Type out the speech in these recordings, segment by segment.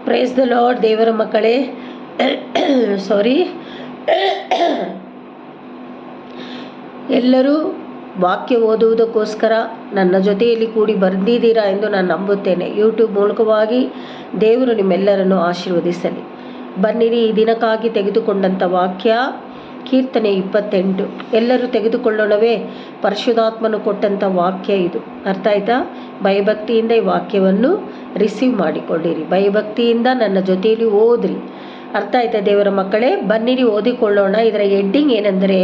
Praise the lord. ದೇವರ ಮಕ್ಕಳೇ, ಸಾರಿ, ಎಲ್ಲರೂ ವಾಕ್ಯ ಓದುವುದಕ್ಕೋಸ್ಕರ ನನ್ನ ಜೊತೆಯಲ್ಲಿ ಕೂಡಿ ಬಂದಿದ್ದೀರಾ ಎಂದು ನಾನು ನಂಬುತ್ತೇನೆ. ಯೂಟ್ಯೂಬ್ ಮೂಲಕವಾಗಿ ದೇವರು ನಿಮ್ಮೆಲ್ಲರನ್ನು ಆಶೀರ್ವದಿಸಲಿ. ಬನ್ನಿರಿ, ಈ ದಿನಕ್ಕಾಗಿ ತೆಗೆದುಕೊಂಡಂಥ ವಾಕ್ಯ ಕೀರ್ತನೆ 28. ಎಲ್ಲರೂ ತೆಗೆದುಕೊಳ್ಳೋಣವೇ? ಪರಿಶುದ್ಧಾತ್ಮನು ಕೊಟ್ಟಂಥ ವಾಕ್ಯ ಇದು. ಅರ್ಥ ಆಯ್ತಾ? ಭಯಭಕ್ತಿಯಿಂದ ಈ ವಾಕ್ಯವನ್ನು ರಿಸೀವ್ ಮಾಡಿಕೊಳ್ಳಿರಿ. ಭಯಭಕ್ತಿಯಿಂದ ನನ್ನ ಜೊತೆಯಲ್ಲಿ ಓದ್ರಿ. ಅರ್ಥ ಆಯ್ತಾ ದೇವರ ಮಕ್ಕಳೇ? ಬನ್ನಿರಿ, ಓದಿಕೊಳ್ಳೋಣ. ಇದರ ಹೆಡ್ಡಿಂಗ್ ಏನೆಂದರೆ,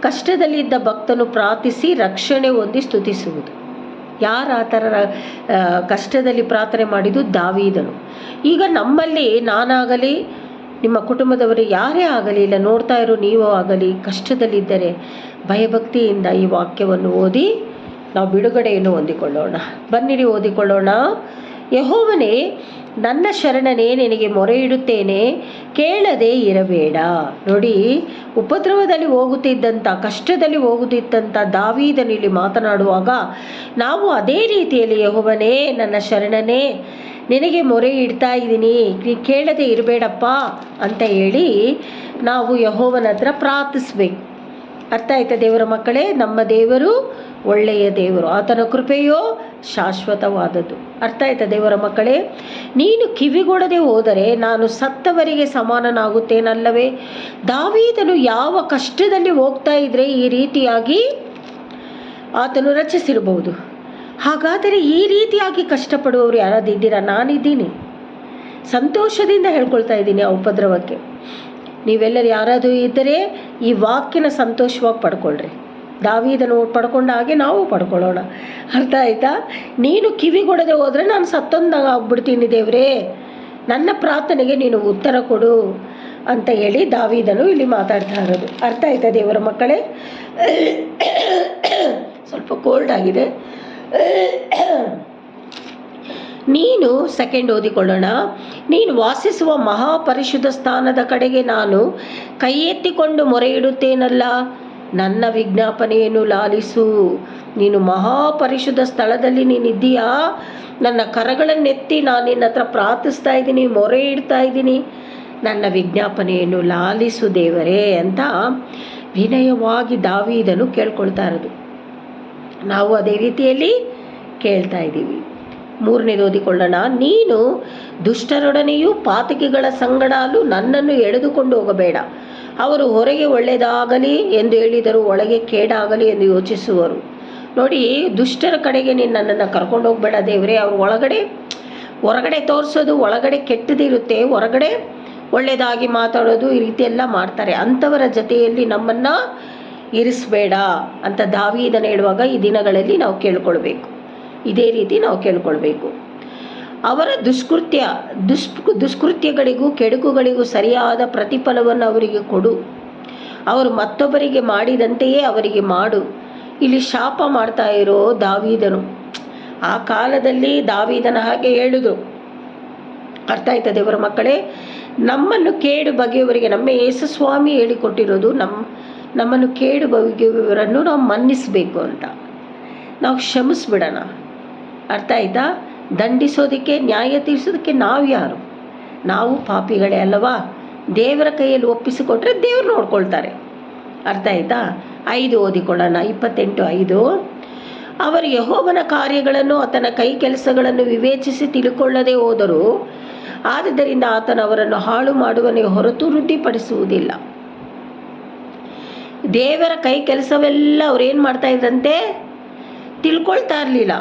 ಕಷ್ಟದಲ್ಲಿದ್ದ ಭಕ್ತನು ಪ್ರಾರ್ಥಿಸಿ ರಕ್ಷಣೆ ಹೊಂದಿ ಸ್ತುತಿಸುವುದು. ಯಾರು ಆ ಥರ ಕಷ್ಟದಲ್ಲಿ ಪ್ರಾರ್ಥನೆ ಮಾಡಿದ್ದು? ದಾವೀದನು. ಈಗ ನಮ್ಮಲ್ಲಿ ನಾನಾಗಲಿ, ನಿಮ್ಮ ಕುಟುಂಬದವರು ಯಾರೇ ಆಗಲಿ, ಇಲ್ಲ ನೋಡ್ತಾ ಇರೋ ನೀವು ಆಗಲಿ, ಕಷ್ಟದಲ್ಲಿದ್ದರೆ ಭಯಭಕ್ತಿಯಿಂದ ಈ ವಾಕ್ಯವನ್ನು ಓದಿ ನಾವು ಬಿಡುಗಡೆಯನ್ನು ಹೊಂದಿಕೊಳ್ಳೋಣ. ಬನ್ನಿರಿ, ಓದಿಕೊಳ್ಳೋಣ. ಯೆಹೋವನೇ, ನನ್ನ ಶರಣನೇ, ನಿನಗೆ ಮೊರೆ ಇಡುತ್ತೇನೆ, ಕೇಳದೆ ಇರಬೇಡ. ನೋಡಿ, ಉಪದ್ರವದಲ್ಲಿ ಹೋಗುತ್ತಿದ್ದಂಥ, ಕಷ್ಟದಲ್ಲಿ ಹೋಗುತ್ತಿದ್ದಂಥ ದಾವೀದನು ಇಲ್ಲಿ ಮಾತನಾಡುವಾಗ ನಾವು ಅದೇ ರೀತಿಯಲ್ಲಿ ಯೆಹೋವನೇ, ನನ್ನ ಶರಣನೇ, ನಿನಗೆ ಮೊರೆ ಇಡ್ತಾ ಇದ್ದೀನಿ, ಕೇಳದೆ ಇರಬೇಡಪ್ಪ ಅಂತ ಹೇಳಿ ನಾವು ಯೆಹೋವನ ಹತ್ರ ಪ್ರಾರ್ಥಿಸ್ಬೇಕು. ಅರ್ಥ ಆಯ್ತಾ ದೇವರ ಮಕ್ಕಳೇ? ನಮ್ಮ ದೇವರು ಒಳ್ಳೆಯ ದೇವರು, ಆತನ ಕೃಪೆಯೋ ಶಾಶ್ವತವಾದದ್ದು. ಅರ್ಥ ಆಯ್ತಾ ದೇವರ ಮಕ್ಕಳೇ? ನೀನು ಕಿವಿಗೊಡದೆ ಹೋದರೆ ನಾನು ಸತ್ತವರಿಗೆ ಸಮಾನನಾಗುತ್ತೇನಲ್ಲವೇ? ದಾವೀದನು ಯಾವ ಕಷ್ಟದಲ್ಲಿ ಹೋಗ್ತಾ ಇದ್ರೆ ಈ ರೀತಿಯಾಗಿ ಆತನು ರಚಿಸಿರಬಹುದು. ಹಾಗಾದರೆ ಈ ರೀತಿಯಾಗಿ ಕಷ್ಟಪಡುವವರು ಯಾರಾದಿದ್ದೀರಾ? ನಾನಿದ್ದೀನಿ. ಸಂತೋಷದಿಂದ ಹೇಳ್ಕೊಳ್ತಾ ಇದ್ದೀನಿ ಆ ಉಪದ್ರವಕ್ಕೆ. ನೀವೆಲ್ಲರೂ ಯಾರಾದರೂ ಇದ್ದರೆ ಈ ವಾಕ್ಯನ ಸಂತೋಷವಾಗಿ ಪಡ್ಕೊಳ್ರಿ. ದಾವೀದನು ಪಡ್ಕೊಂಡ ಹಾಗೆ ನಾವು ಪಡ್ಕೊಳ್ಳೋಣ. ಅರ್ಥ ಆಯ್ತಾ? ನೀನು ಕಿವಿಗೊಡದೆ ಹೋದರೆ ನಾನು ಸತ್ತೊಂದಾಗ ಆಗ್ಬಿಡ್ತೀನಿ ದೇವರೇ, ನನ್ನ ಪ್ರಾರ್ಥನೆಗೆ ನೀನು ಉತ್ತರ ಕೊಡು ಅಂತ ಹೇಳಿ ದಾವೀದನು ಇಲ್ಲಿ ಮಾತಾಡ್ತಾ ಇರೋದು. ಅರ್ಥ ಆಯ್ತಾ ದೇವರ ಮಕ್ಕಳೇ? ಸ್ವಲ್ಪ ಕೋಲ್ಡ್ ಆಗಿದೆ. ನೀನು ಸೆಕೆಂಡ್ ಓದಿಕೊಳ್ಳೋಣ. ನೀನು ವಾಸಿಸುವ ಮಹಾಪರಿಶುದ್ಧ ಸ್ಥಾನದ ಕಡೆಗೆ ನಾನು ಕೈ ಎತ್ತಿಕೊಂಡು ಮೊರೆ ಇಡುತ್ತೇನಲ್ಲ, ನನ್ನ ವಿಜ್ಞಾಪನೆಯನ್ನು ಲಾಲಿಸು. ನೀನು ಮಹಾಪರಿಶುದ್ಧ ಸ್ಥಳದಲ್ಲಿ ನೀನಿದ್ದೀಯಾ, ನನ್ನ ಕರಗಳನ್ನೆತ್ತಿ ನಾನು ನಿನ್ನ ಹತ್ರ ಪ್ರಾರ್ಥಿಸ್ತಾ ಇದ್ದೀನಿ, ಮೊರೆ ಇಡ್ತಾ ಇದ್ದೀನಿ, ನನ್ನ ವಿಜ್ಞಾಪನೆಯನ್ನು ಲಾಲಿಸು ದೇವರೇ ಅಂತ ವಿನಯವಾಗಿ ದಾವೀದನು ಕೇಳ್ಕೊಳ್ತಾ ಇರೋದು. ನಾವು ಅದೇ ರೀತಿಯಲ್ಲಿ ಕೇಳ್ತಾ ಇದ್ದೀವಿ. ಮೂರನೇದು ಓದಿಕೊಳ್ಳೋಣ. ನೀನು ದುಷ್ಟರೊಡನೆಯೂ ಪಾತಕಿಗಳ ಸಂಗಡಲೂ ನನ್ನನ್ನು ಎಳೆದುಕೊಂಡು ಹೋಗಬೇಡ. ಅವರು ಹೊರಗೆ ಒಳ್ಳೆಯದಾಗಲಿ ಎಂದು ಹೇಳಿದರು, ಒಳಗೆ ಕೇಡಾಗಲಿ ಎಂದು ಯೋಚಿಸುವರು. ನೋಡಿ, ದುಷ್ಟರ ಕಡೆಗೆ ನೀನು ನನ್ನನ್ನು ಕರ್ಕೊಂಡು ಹೋಗಬೇಡ ದೇವರೇ. ಅವರು ಹೊರಗಡೆ ತೋರಿಸೋದು ಒಳಗಡೆ ಕೆಟ್ಟದಿರುತ್ತೆ, ಹೊರಗಡೆ ಒಳ್ಳೆಯದಾಗಿ ಮಾತಾಡೋದು, ಈ ರೀತಿ ಎಲ್ಲ ಮಾಡ್ತಾರೆ. ಅಂಥವರ ಜೊತೆಯಲ್ಲಿ ನಮ್ಮನ್ನು ಇರಿಸಬೇಡ ಅಂತ ದಾವೀದನು ಹೇಳುವಾಗ ಈ ದಿನಗಳಲ್ಲಿ ನಾವು ಕೇಳ್ಕೊಳ್ಬೇಕು. ಇದೇ ರೀತಿ ನಾವು ಕೇಳ್ಕೊಳ್ಬೇಕು. ಅವರ ದುಷ್ಕೃತ್ಯಗಳಿಗೂ ಕೆಡುಕುಗಳಿಗೂ ಸರಿಯಾದ ಪ್ರತಿಫಲವನ್ನು ಅವರಿಗೆ ಕೊಡು. ಅವರು ಮತ್ತೊಬ್ಬರಿಗೆ ಮಾಡಿದಂತೆಯೇ ಅವರಿಗೆ ಮಾಡು. ಇಲ್ಲಿ ಶಾಪ ಮಾಡ್ತಾ ಇರೋ ದಾವೀದನು ಆ ಕಾಲದಲ್ಲಿ ದಾವೀದನ ಹಾಗೆ ಹೇಳಿದ್ರು. ಅರ್ಥ ಆಯ್ತಾ ದೇವರ ಮಕ್ಕಳೇ? ನಮ್ಮನ್ನು ಕೇಡು ಬಗೆಯವರಿಗೆ ನಮ್ಮ ಯೇಸು ಸ್ವಾಮಿ ಹೇಳಿಕೊಟ್ಟಿರೋದು, ನಮ್ಮನ್ನು ಕೇಡು ಬಗೆಯವರನ್ನು ನಾವು ಮನ್ನಿಸಬೇಕು ಅಂತ. ನಾವು ಕ್ಷಮಿಸ್ಬಿಡೋಣ. ಅರ್ಥ ಆಯ್ತಾ? ದಂಡಿಸೋದಕ್ಕೆ, ನ್ಯಾಯ ತೀರಿಸೋದಕ್ಕೆ ನಾವು ಯಾರು? ನಾವು ಪಾಪಿಗಳೇ ಅಲ್ಲವಾ? ದೇವರ ಕೈಯಲ್ಲಿ ಒಪ್ಪಿಸಿಕೊಟ್ರೆ ದೇವರು ನೋಡ್ಕೊಳ್ತಾರೆ. ಅರ್ಥ ಆಯ್ತಾ? 5 ಓದಿಕೊಳ್ಳೋಣ. 28:5. ಅವರು ಯೆಹೋವನ ಕಾರ್ಯಗಳನ್ನು, ಆತನ ಕೈ ಕೆಲಸಗಳನ್ನು ವಿವೇಚಿಸಿ ತಿಳ್ಕೊಳ್ಳದೆ ಹೋದರು. ಆದುದರಿಂದ ಆತನು ಅವರನ್ನು ಹಾಳು ಮಾಡುವನೇ ಹೊರತು ವೃದ್ಧಿಪಡಿಸುವುದಿಲ್ಲ. ದೇವರ ಕೈ ಕೆಲಸವೆಲ್ಲ ಅವ್ರೇನು ಮಾಡ್ತಾ ಇದ್ರಂತೆ? ತಿಳ್ಕೊಳ್ತಾ ಇರಲಿಲ್ಲ,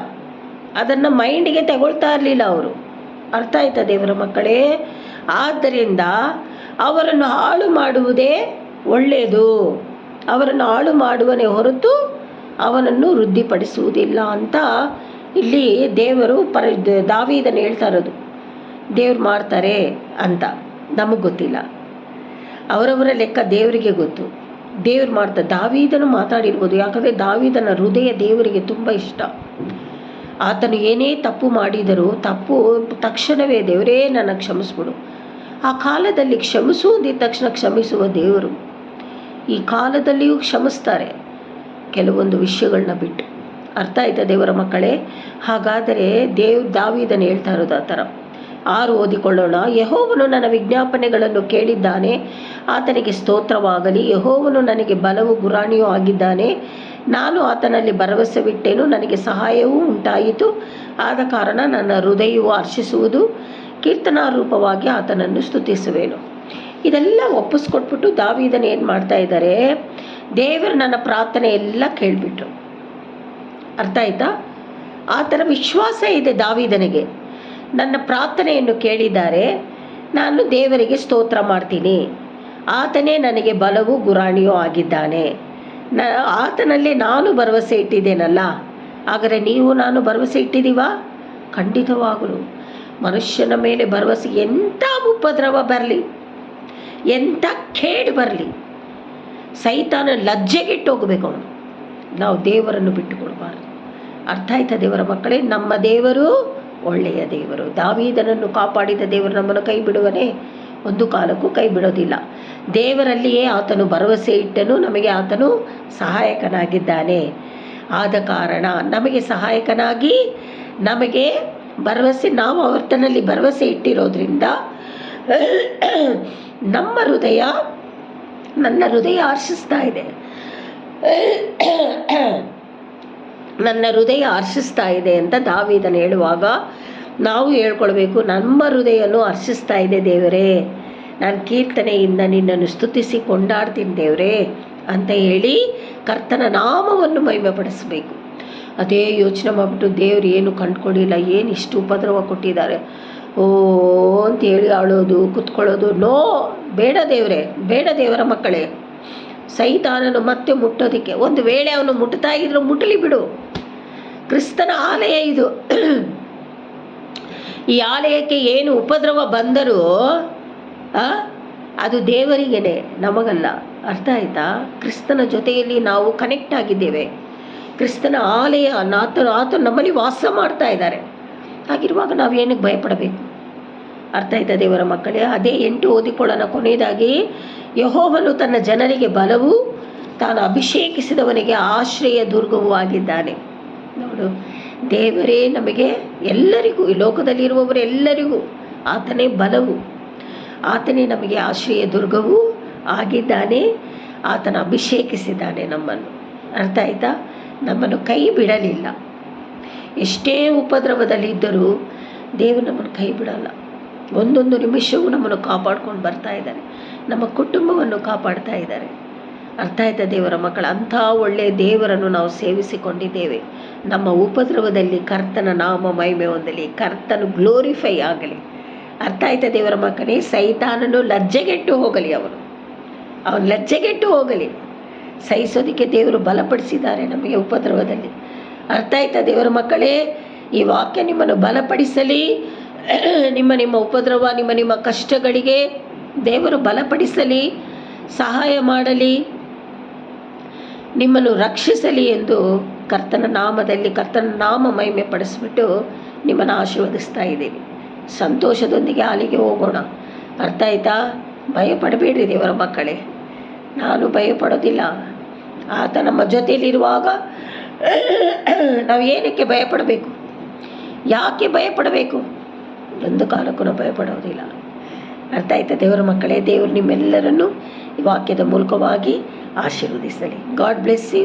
ಅದನ್ನು ಮೈಂಡಿಗೆ ತಗೊಳ್ತಾ ಇರಲಿಲ್ಲ ಅವರು. ಅರ್ಥ ಆಯ್ತಾ ದೇವರ ಮಕ್ಕಳೇ? ಆದ್ದರಿಂದ ಅವರನ್ನು ಹಾಳು ಮಾಡುವುದೇ ಒಳ್ಳೆಯದು. ಅವರನ್ನು ಹಾಳು ಮಾಡುವನೇ ಹೊರತು ಅವನನ್ನು ವೃದ್ಧಿಪಡಿಸುವುದಿಲ್ಲ ಅಂತ ಇಲ್ಲಿ ದೇವರು ದಾವೀದನು ಹೇಳ್ತಾ ಇರೋದು. ದೇವ್ರು ಮಾಡ್ತಾರೆ ಅಂತ ನಮಗೆ ಗೊತ್ತಿಲ್ಲ, ಅವರವರ ಲೆಕ್ಕ ದೇವರಿಗೆ ಗೊತ್ತು. ದೇವ್ರು ಮಾಡ್ತಾರೆ. ದಾವೀದನು ಮಾತಾಡಿರ್ಬೋದು, ಯಾಕಂದರೆ ದಾವೀದನ ಹೃದಯ ದೇವರಿಗೆ ತುಂಬ ಇಷ್ಟ. ಆತನು ಏನೇ ತಪ್ಪು ಮಾಡಿದರೂ ತಪ್ಪು ತಕ್ಷಣವೇ ದೇವರೇ ನನ್ನ ಕ್ಷಮಿಸ್ಬಿಡು. ಆ ಕಾಲದಲ್ಲಿ ಕ್ಷಮಿಸು ಅಂದಿದ ತಕ್ಷಣ ಕ್ಷಮಿಸುವ ದೇವರು ಈ ಕಾಲದಲ್ಲಿಯೂ ಕ್ಷಮಿಸ್ತಾರೆ ಕೆಲವೊಂದು ವಿಷಯಗಳನ್ನ ಬಿಟ್ಟು. ಅರ್ಥ ಆಯ್ತಾ ದೇವರ ಮಕ್ಕಳೇ? ಹಾಗಾದರೆ ದಾವೀದನು ಹೇಳ್ತಾ ಇರೋದು ಆ ಥರ. ಓದಿಕೊಳ್ಳೋಣ. ಯೆಹೋವನು ನನ್ನ ವಿಜ್ಞಾಪನೆಗಳನ್ನು ಕೇಳಿದ್ದಾನೆ, ಆತನಿಗೆ ಸ್ತೋತ್ರವಾಗಲಿ. ಯೆಹೋವನು ನನಗೆ ಬಲವೂ ಗುರಾಣಿಯೂ ಆಗಿದ್ದಾನೆ, ನಾನು ಆತನಲ್ಲಿ ಭರವಸವಿಟ್ಟೆನು, ನನಗೆ ಸಹಾಯವೂ ಉಂಟಾಯಿತು. ಆದ ಕಾರಣ ನನ್ನ ಹೃದಯವು ಹರ್ಷಿಸುವುದು, ಕೀರ್ತನಾರೂಪವಾಗಿ ಆತನನ್ನು ಸ್ತುತಿಸುವೆನು. ಇದೆಲ್ಲ ಒಪ್ಪಿಸ್ಕೊಟ್ಬಿಟ್ಟು ದಾವೀದನ ಏನು ಮಾಡ್ತಾ ಇದ್ದಾರೆ, ದೇವರು ನನ್ನ ಪ್ರಾರ್ಥನೆ ಎಲ್ಲ ಕೇಳಿಬಿಟ್ರು. ಅರ್ಥ ಆಯ್ತಾ? ಆ ಥರ ವಿಶ್ವಾಸ ಇದೆ ದಾವೀದನಿಗೆ. ನನ್ನ ಪ್ರಾರ್ಥನೆಯನ್ನು ಕೇಳಿದ್ದಾರೆ, ನಾನು ದೇವರಿಗೆ ಸ್ತೋತ್ರ ಮಾಡ್ತೀನಿ, ಆತನೇ ನನಗೆ ಬಲವೂ ಗುರಾಣಿಯೂ ಆಗಿದ್ದಾನೆ, ಆತನಲ್ಲೇ ನಾನು ಭರವಸೆ ಇಟ್ಟಿದ್ದೇನಲ್ಲ. ಹಾಗಾದರೆ ನೀವು ನಾನು ಭರವಸೆ ಇಟ್ಟಿದ್ದೀವಾ? ಖಂಡಿತವಾಗಲು. ಮನುಷ್ಯನ ಮೇಲೆ ಭರವಸೆ ಎಂಥ ಉಪದ್ರವ ಬರಲಿ, ಎಂಥ ಕೇಡು ಬರಲಿ, ಸೈತಾನ ಲಜ್ಜೆಗೆಟ್ಟು ಹೋಗಬೇಕು ಅವನು. ನಾವು ದೇವರನ್ನು ಬಿಟ್ಟುಕೊಡಬಾರ್ದು. ಅರ್ಥ ಆಯ್ತಾ ದೇವರ ಮಕ್ಕಳೇ? ನಮ್ಮ ದೇವರು ಒಳ್ಳೆಯ ದೇವರು. ದಾವೀದನನ್ನು ಕಾಪಾಡಿದ ದೇವರು ನಮ್ಮನ್ನು ಕೈ ಬಿಡುವನೇ? ಒಂದು ಕಾಲಕ್ಕೂ ಕೈ ಬಿಡೋದಿಲ್ಲ. ದೇವರಲ್ಲಿಯೇ ಆತನು ಭರವಸೆ ಇಟ್ಟನು, ನಮಗೆ ಆತನು ಸಹಾಯಕನಾಗಿದ್ದಾನೆ. ಆದ ಕಾರಣ ನಮಗೆ ಸಹಾಯಕನಾಗಿ ನಮಗೆ ಭರವಸೆ, ನಾವು ಆತನಲ್ಲಿ ಭರವಸೆ ಇಟ್ಟಿರೋದ್ರಿಂದ ನನ್ನ ಹೃದಯ ಹರ್ಷಿಸ್ತಾ ಇದೆ. ನನ್ನ ಹೃದಯ ಹರ್ಷಿಸ್ತಾ ಇದೆ ಅಂತ ದಾವೀದನು ಹೇಳುವಾಗ ನಾವು ಹೇಳ್ಕೊಳ್ಬೇಕು, ನಮ್ಮ ಹೃದಯನು ಹರ್ಷಿಸ್ತಾ ಇದೆ ದೇವರೇ, ನಾನು ಕೀರ್ತನೆಯಿಂದ ನಿನ್ನನ್ನು ಸ್ತುತಿಸಿ ಕೊಂಡಾಡ್ತೀನಿ ದೇವರೇ ಅಂತ ಹೇಳಿ ಕರ್ತನ ನಾಮವನ್ನು ಮಹಿಮೆಪಡಿಸಬೇಕು. ಅದೇ ಯೋಚನೆ ಮಾಡಿಬಿಟ್ಟು ದೇವರು ಏನು ಕಂಡುಕೊಂಡಿಲ್ಲ, ಏನು ಇಷ್ಟು ಉಪದ್ರವ ಕೊಟ್ಟಿದ್ದಾರೆ ಓ ಅಂತ ಹೇಳಿ ಅಳೋದು ಕುತ್ಕೊಳ್ಳೋದು, ನೋ, ಬೇಡ ದೇವರೇ, ಬೇಡ ದೇವರ ಮಕ್ಕಳೇ. ಸೈತಾನನು ಮತ್ತೆ ಮುಟ್ಟೋದಕ್ಕೆ, ಒಂದು ವೇಳೆ ಅವನು ಮುಟ್ತಾ ಇದ್ರು ಮುಟ್ಟಲಿ ಬಿಡು. ಕ್ರಿಸ್ತನ ಆಲಯ ಇದು. ಈ ಆಲಯಕ್ಕೆ ಏನು ಉಪದ್ರವ ಬಂದರೂ ಅದು ದೇವರಿಗೇನೆ, ನಮಗಲ್ಲ. ಅರ್ಥ ಆಯ್ತಾ? ಕ್ರಿಸ್ತನ ಜೊತೆಯಲ್ಲಿ ನಾವು ಕನೆಕ್ಟ್ ಆಗಿದ್ದೇವೆ. ಕ್ರಿಸ್ತನ ಆಲಯ, ಆತನು ನಮ್ಮಲ್ಲಿ ವಾಸ ಮಾಡ್ತಾ ಇದ್ದಾರೆ. ಹಾಗಿರುವಾಗ ನಾವು ಏನಕ್ಕೆ ಭಯಪಡಬೇಕು? ಅರ್ಥ ಆಯ್ತಾ ದೇವರ ಮಕ್ಕಳೇ? ಅದೇ 8 ಓದಿಕೊಳ್ಳೋಣ. ಕೊನೆಯದಾಗಿ, ಯೆಹೋವನು ತನ್ನ ಜನರಿಗೆ ಬಲವೂ ತಾನು ಅಭಿಷೇಕಿಸಿದವನಿಗೆ ಆಶ್ರಯ ದುರ್ಗವೂ ಆಗಿದ್ದಾನೆ. ನೋಡು, ದೇವರೇ ನಮಗೆ ಎಲ್ಲರಿಗೂ, ಈ ಲೋಕದಲ್ಲಿರುವವರೆಲ್ಲರಿಗೂ ಆತನೇ ಬಲವು, ಆತನೇ ನಮಗೆ ಆಶ್ರಯ ದುರ್ಗವೂ ಆಗಿದ್ದಾನೆ. ಆತನ ಅಭಿಷೇಕಿಸಿದ್ದಾನೆ ನಮ್ಮನ್ನು. ಅರ್ಥ ಆಯ್ತಾ? ನಮ್ಮನ್ನು ಕೈ ಬಿಡಲಿಲ್ಲ. ಎಷ್ಟೇ ಉಪದ್ರವದಲ್ಲಿದ್ದರೂ ದೇವರು ನಮ್ಮನ್ನು ಕೈ ಬಿಡಲ್ಲ. ಒಂದೊಂದು ನಿಮಿಷವೂ ನಮ್ಮನ್ನು ಕಾಪಾಡ್ಕೊಂಡು ಬರ್ತಾ ಇದ್ದಾರೆ, ನಮ್ಮ ಕುಟುಂಬವನ್ನು ಕಾಪಾಡ್ತಾ ಇದ್ದಾರೆ. ಅರ್ಥ ಆಯ್ತಾ ದೇವರ ಮಕ್ಕಳು? ಅಂಥ ಒಳ್ಳೆಯ ದೇವರನ್ನು ನಾವು ಸೇವಿಸಿಕೊಂಡಿದ್ದೇವೆ. ನಮ್ಮ ಉಪದ್ರವದಲ್ಲಿ ಕರ್ತನ ನಾಮ ಮಹಿಮೆ ಹೊಂದಲಿ, ಕರ್ತನು ಗ್ಲೋರಿಫೈ ಆಗಲಿ. ಅರ್ಥ ಆಯ್ತಾ ದೇವರ ಮಕ್ಕಳೇ? ಸೈತಾನನು ಲಜ್ಜೆಗೆಟ್ಟು ಹೋಗಲಿ, ಅವನು ಲಜ್ಜೆಗೆಟ್ಟು ಹೋಗಲಿ. ಸಹಿಸೋದಕ್ಕೆ ದೇವರು ಬಲಪಡಿಸಿದ್ದಾರೆ ನಮಗೆ ಉಪದ್ರವದಲ್ಲಿ. ಅರ್ಥ ಆಯ್ತಾ ದೇವರ ಮಕ್ಕಳೇ? ಈ ವಾಕ್ಯ ನಿಮ್ಮನ್ನು ಬಲಪಡಿಸಲಿ. ನಿಮ್ಮ ಉಪದ್ರವ, ನಿಮ್ಮ ಕಷ್ಟಗಳಿಗೆ ದೇವರು ಬಲಪಡಿಸಲಿ, ಸಹಾಯ ಮಾಡಲಿ, ನಿಮ್ಮನ್ನು ರಕ್ಷಿಸಲಿ ಎಂದು ಕರ್ತನ ನಾಮದಲ್ಲಿ, ಕರ್ತನ ನಾಮ ಮಹಿಮೆ ಪಡಿಸ್ಬಿಟ್ಟು ನಿಮ್ಮನ್ನು ಆಶೀರ್ವದಿಸ್ತಾ ಇದ್ದೀವಿ. ಸಂತೋಷದೊಂದಿಗೆ ಹಾಲಿಗೆ ಹೋಗೋಣ. ಅರ್ಥ ಆಯ್ತಾ? ಭಯಪಡಬೇಡ್ರಿ ದೇವರ ಮಕ್ಕಳೇ. ನಾನು ಭಯಪಡೋದಿಲ್ಲ. ಆತ ನಮ್ಮ ಜೊತೆಯಲ್ಲಿರುವಾಗ ನಾವು ಏನಕ್ಕೆ ಭಯಪಡಬೇಕು? ಯಾಕೆ ಭಯಪಡಬೇಕು? ಒಂದು ಕಾಲಕ್ಕೂ ನಾವು ಭಯಪಡೋದಿಲ್ಲ. ಅರ್ಥ ಆಯ್ತಾ ದೇವರ ಮಕ್ಕಳೇ? ದೇವರು ನಿಮ್ಮೆಲ್ಲರನ್ನು ಈ ವಾಕ್ಯದ ಮೂಲಕವಾಗಿ ಆಶೀರ್ವದಿಸಲಿ. God bless you.